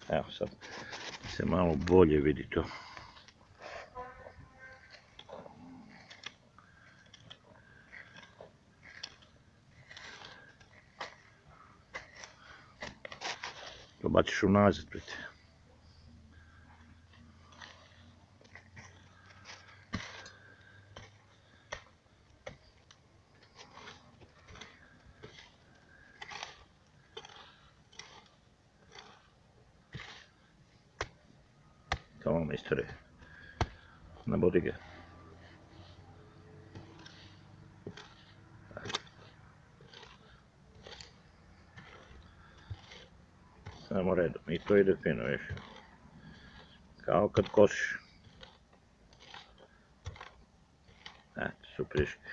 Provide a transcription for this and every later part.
Evo sad se malo bolje vidi to. To baciš unazad, brate. Tamo mistore. Nabodi ga. Samo redom. I to ide fino, viš. Kao kad kosiš. Eto, su priške.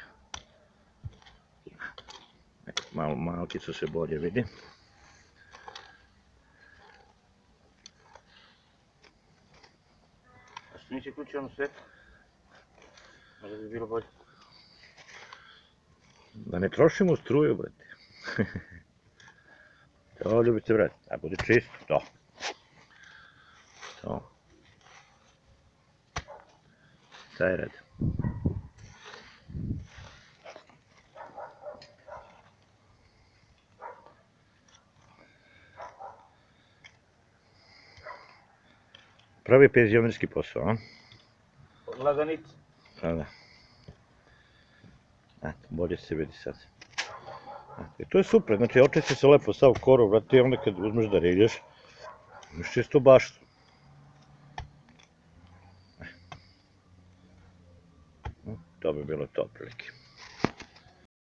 Malo malkicu se bolje vidi. A što nisi ključio ono svjetlo? Možda bi bilo bolje. Da ne trošimo struju, brate. To ljubite, brate. Da bude čisto, to. To. Taj red. Pravi penzionerski posao, a? Laganica. Pa da. Eto, bolje se vidi sad. I to je super, znači očisti se lepo sav korov, brate, i onda kad uzmeš da rilješ, imaš čisto baštu. To bi bilo to prilike.